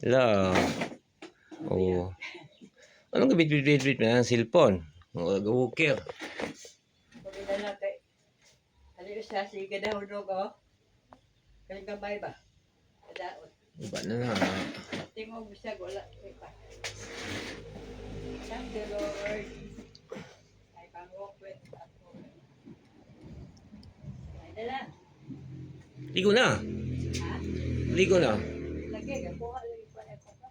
La. Oh. Anong gabit-bit na ng cellphone? Walker. Pagdala kay halika siya sige daw ko. Kay gabay ba? Daot. Iba na na. Tingog siya wala pa. Thank the Lord. Ay pangok wet. Ay dala. Ligo na. Ha? Ligo na. Lagi ka kuha lagi pa ay papa.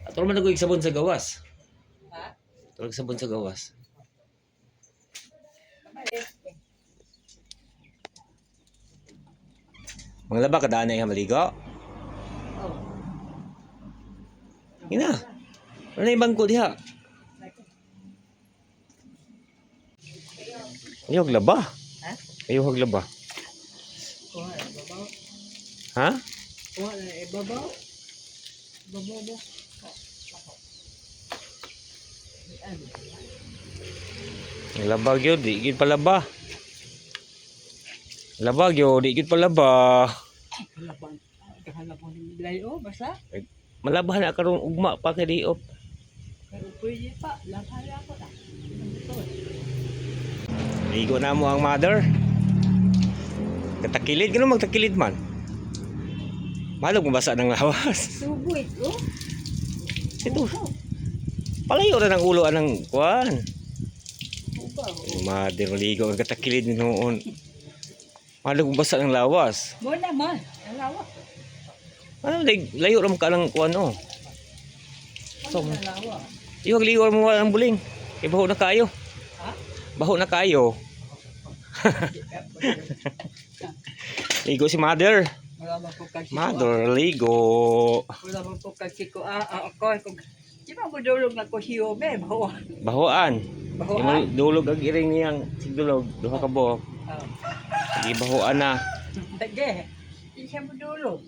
Ato man nag sabon sa gawas. Ha? Tulog sabon sa gawas. Mga laba kadaan na yung maligo. Oh. Ina. Ano na yung bangko diha? Ayog laba. Ha? Ayog laba. Kuha na babaw. Ha? Kuha na ibabaw. Babaw mo. Laba gyud, di gyud palaba. Laba gyud, di gyud palaba. Halapan. Halapan ni layo basta. Malabah na karon ugma pa kay diop. Pero pwede pa. Lahat ako ta. Ligo na mo ang mother. Katakilid ka na magtakilid man. Malog mabasa ng lawas. Subuit oh. Ito. Palayo na ng ulo anang kuan. Ubaw. Mother ligo ang katakilid ni noon. Malog mabasa ng lawas. Mo naman. Alawa. Ano layo ra mo ka ng kuan oh. So, Alawa. iyo ligo mo ang buling. Kay baho na kayo. Ha? Baho na kayo. Ligo si mother. Wala man po kag Mother, ligo. Wala man po kag siko. Ako. Di ba mo dulog na ko siyo be? Bawa. Bahoan. Bahoan? Dulog ang iring niyang sigdulog. Duha ka buhok. Sige, bahoan na. Dage. Di siya mo dulog.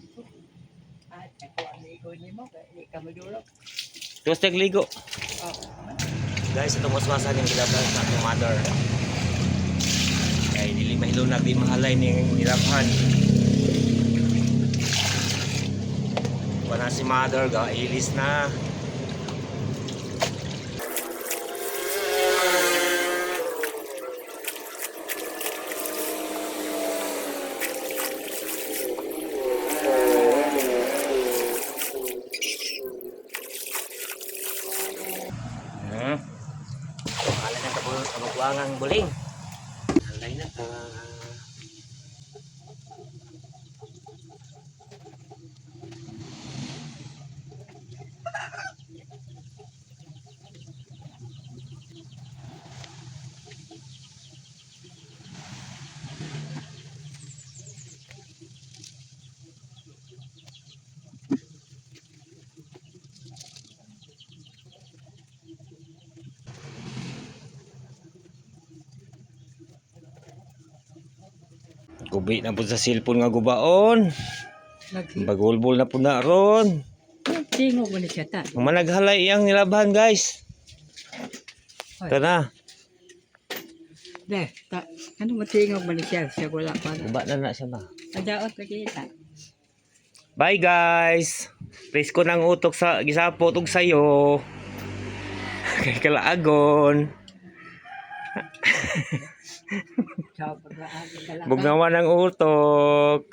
At ako ang ligo ni mo. Hindi ka mo dulog. Tapos nagligo. Oh. Guys, ito maswasan yung gilabhan sa ating mother. Kaya hindi mahilunag, di mahalay ng nilabhan. Wala si mother, ilis na. Alay na kabagwangang buling. Alay na ka. Kubi na po sa cellphone nga gubaon. Bagulbol na po na ron. Tingog mo ni siya ta. Managhalay iyang nilabhan guys. Hoy. Ito na. De, ano mo tingog mo ni siya? Siya wala pa. Guba na siya ba? Adaot na kita. Bye guys. Please ko ng utok sa gisapot og sayo. Kay kalaagon. Ciao, paglaan. Bugnawan ng utok.